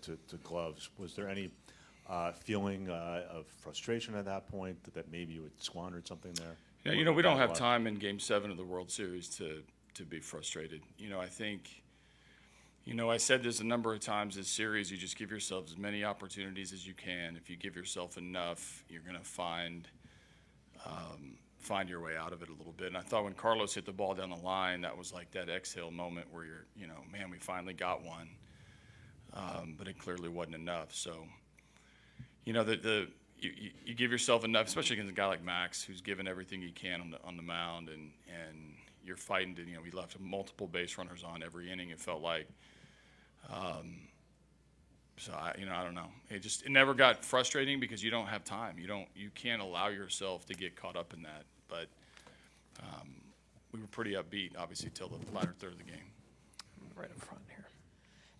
to gloves. Was there any feeling of frustration at that point that maybe you had squandered something there? Yeah, we don't have time in Game 7 of the World Series to be frustrated. I think, I said this a number of times this series, you just give yourself as many opportunities as you can. If you give yourself enough, you're going to find your way out of it a little bit. And I thought when Carlos hit the ball down the line, that was like that exhale moment where you're, man, we finally got one. But it clearly wasn't enough. So, you give yourself enough, especially against a guy like Max, who's given everything he can on the mound, and you're fighting to, we left multiple base runners on every inning, it felt like. So I don't know. It never got frustrating because you don't have time. You can't allow yourself to get caught up in that. But we were pretty upbeat, obviously, till the latter third of the game. Right up front here.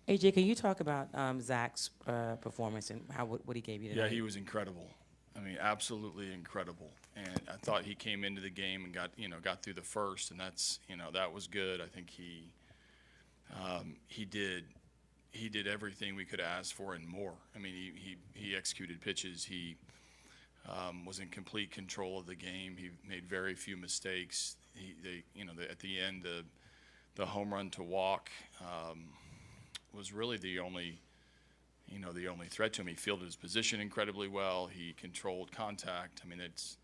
AJ, can you talk about Zach's performance and what he gave you today? Yeah, he was incredible. I mean, absolutely incredible. And I thought he came into the game and got through the first, and that was good. I think he did everything we could ask for and more. I mean, he executed pitches. He was in complete control of the game. He made very few mistakes. At the end, the home run to walk was really the only threat to him. He fielded his position incredibly well. He controlled contact. I mean, it's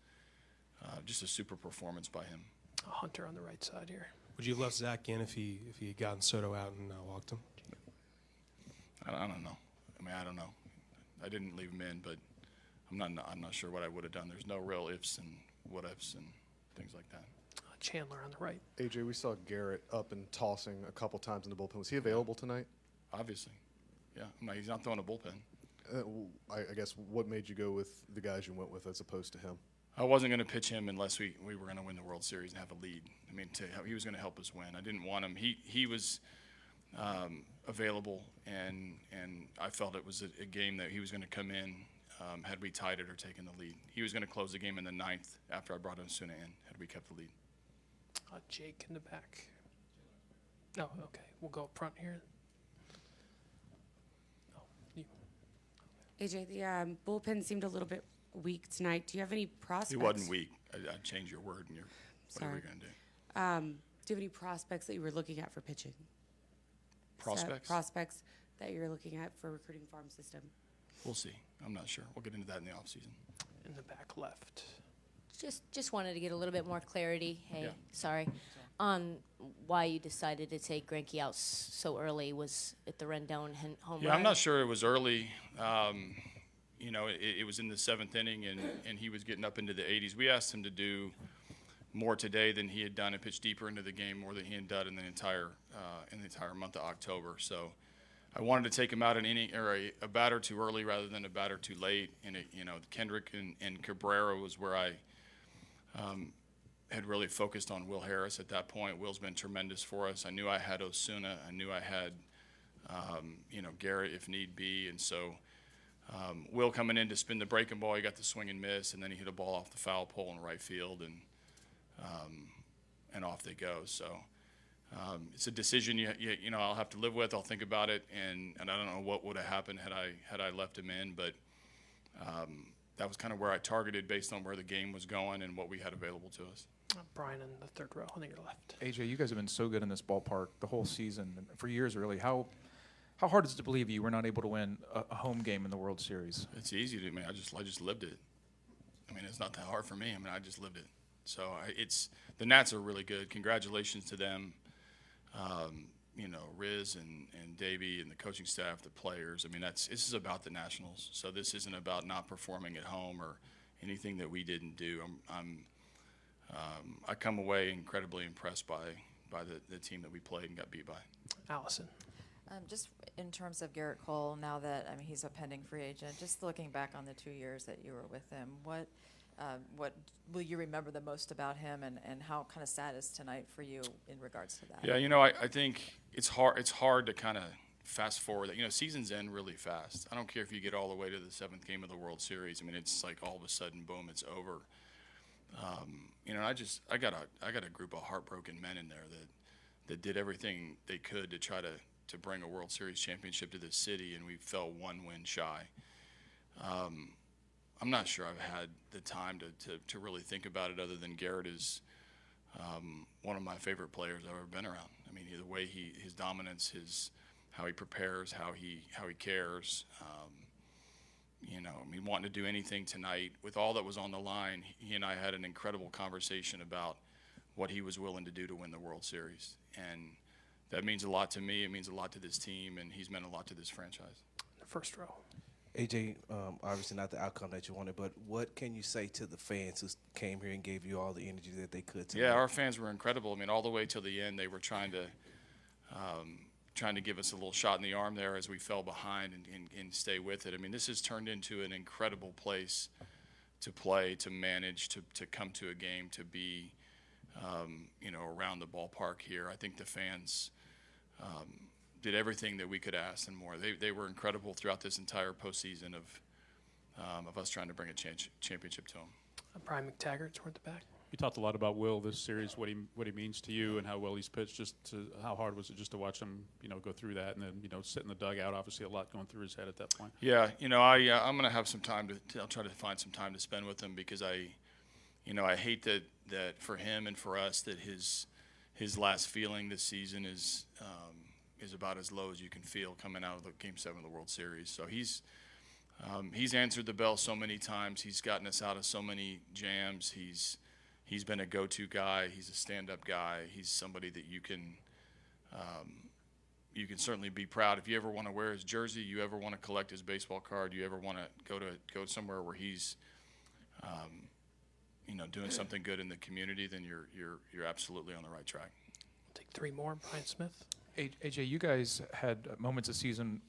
just a super performance by him. Hunter on the right side here. Would you have left Zach in if he had gotten Soto out and walked him? I don't know. I mean, I don't know. I didn't leave him in, but I'm not sure what I would have done. There's no real ifs and what ifs and things like that. Chandler on the right. AJ, we saw Garrett up and tossing a couple times in the bullpen. Was he available tonight? Obviously, yeah. I mean, he's not throwing a bullpen. I guess what made you go with the guys you went with as opposed to him? I wasn't going to pitch him unless we were going to win the World Series and have a lead. I mean, he was going to help us win. I didn't want him. He was available, and I felt it was a game that he was going to come in had we tied it or taken the lead. He was going to close the game in the ninth after I brought Osuna in had we kept the lead. Jake in the back. Oh, okay. We'll go up front here. AJ, the bullpen seemed a little bit weak tonight. Do you have any prospects? He wasn't weak. I'd change your word, and what are we going to do? Do you have any prospects that you were looking at for pitching? Prospects? Prospects that you're looking at for recruiting farm system? We'll see. I'm not sure. We'll get into that in the offseason. In the back left. Just wanted to get a little bit more clarity. Hey, Yeah. sorry. On why you decided to take Greinke out so early. Was it the Rendon home Yeah, run? I'm not sure it was early. It was in the seventh inning, and he was getting up into the 80s. We asked him to do more today than he had done and pitch deeper into the game, more than he had done in the entire month of October. So I wanted to take him out an inning or a batter too early rather than a batter too late. And Kendrick and Cabrera was where I had really focused on Will Harris at that point. Will's been tremendous for us. I knew I had Osuna. I knew I had, Garrett if need be. And so Will coming in to spin the breaking ball, he got the swing and miss, and then he hit a ball off the foul pole in right field, and off they go. So it's a decision I'll have to live with. I'll think about it, and I don't know what would have happened had I left him in, but that was kind of where I targeted based on where the game was going and what we had available to us. Brian in the third row on your left. AJ, you guys have been so good in this ballpark the whole season, and for years really. How hard is it to believe you were not able to win a home game in the World Series? It's easy to me. I just lived it. I mean, it's not that hard for me. I mean, I just lived it. So the Nats are really good. Congratulations to them. Riz and Davey and the coaching staff, the players. I mean, this is about the Nationals. So this isn't about not performing at home or anything that we didn't do. I come away incredibly impressed by the team that we played and got beat by. Allison. Just in terms of Garrett Cole, now that he's a pending free agent, just looking back on the 2 years that you were with him, what will you remember the most about him, and how kind of sad is tonight for you in regards to that? Yeah, I think it's hard to kind of fast forward that. Seasons end really fast. I don't care if you get all the way to the seventh game of the World Series. I mean, it's like all of a sudden, boom, it's over. I got a group of heartbroken men in there that did everything they could to try to to bring a World Series championship to this city, and we fell one win shy. I'm not sure I've had the time to really think about it, other than Garrett is one of my favorite players I've ever been around. I mean, the way his dominance, how he prepares, how he cares. You know, I mean, wanting to do anything tonight with all that was on the line. He and I had an incredible conversation about what he was willing to do to win the World Series, and that means a lot to me. It means a lot to this team, and he's meant a lot to this franchise. The first row. AJ, obviously not the outcome that you wanted, but what can you say to the fans who came here and gave you all the energy that they could tonight? Yeah, our fans were incredible. I mean, all the way till the end, they were trying to give us a little shot in the arm there as we fell behind and stay with it. I mean, this has turned into an incredible place to play, to manage, to come to a game, to be, you know, around the ballpark here. I think the fans did everything that we could ask and more. They were incredible throughout this entire postseason of us trying to bring a championship to them. Brian McTaggart toward the back. You talked a lot about Will this series, what he means to you, and how well he's pitched. How hard was it just to watch him, you know, go through that, and then, you know, sit in the dugout? Obviously, a lot going through his head at that point. Yeah, you know, I'm going to have some time I'll try to find some time to spend with him, because I hate that for him and for us that his last feeling this season is about as low as you can feel coming out of the Game 7 of the World Series. So he's answered the bell so many times. He's gotten us out of so many jams. He's been a go-to guy. He's a stand-up guy. He's somebody that you can certainly be proud. If you ever want to wear his jersey, you ever want to collect his baseball card, you ever want to go somewhere where he's you know, doing something good in the community, then you're absolutely on the right track. Take three more. Brian Smith. AJ, you guys had moments this season,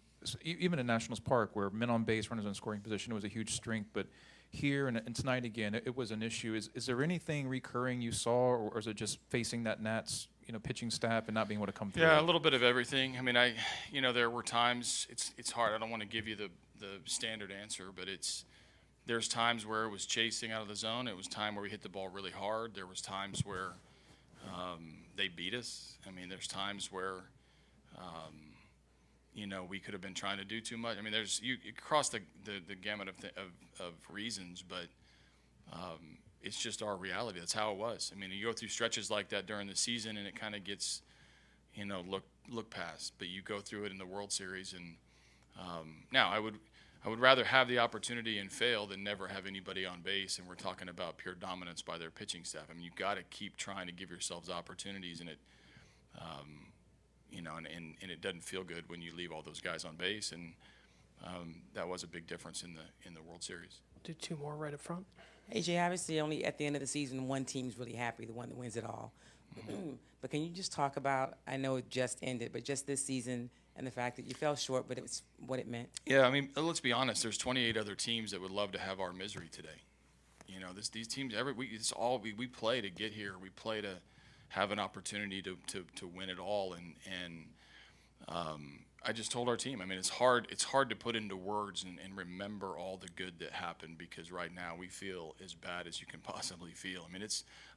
even in Nationals Park, where men on base, runners in scoring position was a huge strength, but here and tonight again, it was an issue. Is there anything recurring you saw, or is it just facing that Nats, you know, pitching staff and not being able to come through? Yeah, a little bit of everything. I mean, you know, there were times, it's hard. I don't want to give you the standard answer, but there's times where it was chasing out of the zone. It was time where we hit the ball really hard. There was times where they beat us. I mean, there's times where you know, we could have been trying to do too much. I mean, you cross the gamut of reasons, but it's just our reality. That's how it was. I mean, you go through stretches like that during the season, and it kind of gets, you know, look past. But you go through it in the World Series, and now I would rather have the opportunity and fail than never have anybody on base. And we're talking about pure dominance by their pitching staff. I mean, you got to keep trying to give yourselves opportunities, and it. You know, and it doesn't feel good when you leave all those guys on base, and that was a big difference in the World Series. Do two more right up front. AJ, obviously, only at the end of the season, one team's really happy, the one that wins it all. But can you just talk about, I know it just ended, but just this season and the fact that you fell short, but it was what it meant? Yeah, I mean, let's be honest. There's 28 other teams that would love to have our misery today. You know, these teams, every week, it's all we play to get here. We play to have an opportunity to win it all, and I just told our team, I mean, it's hard to put into words and remember all the good that happened, because right now we feel as bad as you can possibly feel. I mean,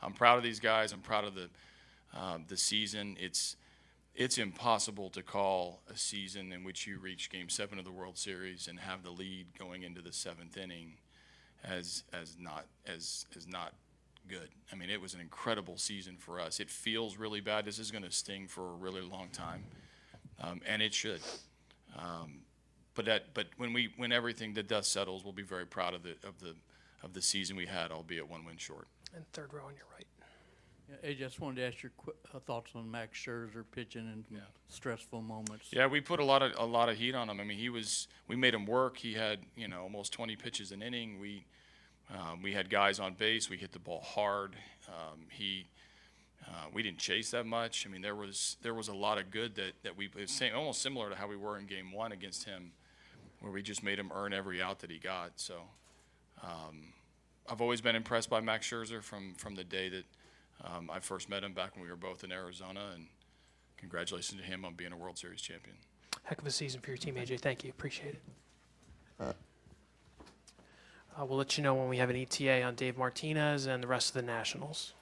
I'm proud of these guys. I'm proud of the season. It's impossible to call a season in which you reach Game 7 of the World Series and have the lead going into the 7th inning as not good. I mean, it was an incredible season for us. It feels really bad. This is going to sting for a really long time, and it should. But when everything, the dust settles, we'll be very proud of the season we had, albeit one win short. And third row on your right. Yeah, AJ, I just wanted to ask your thoughts on Max Scherzer pitching in stressful moments. Yeah, we put a lot of heat on him. I mean, we made him work. He had, you know, almost 20 pitches an inning. We had guys on base. We hit the ball hard. We didn't chase that much. I mean, there was a lot of good that we it was almost similar to how we were in Game 1 against him, where we just made him earn every out that he got. So I've always been impressed by Max Scherzer from the day that I first met him back when we were both in Arizona, and congratulations to him on being a World Series champion. Heck of a season for your team, AJ. Thank you. Appreciate it. We'll let you know when we have an ETA on Dave Martinez and the rest of the Nationals.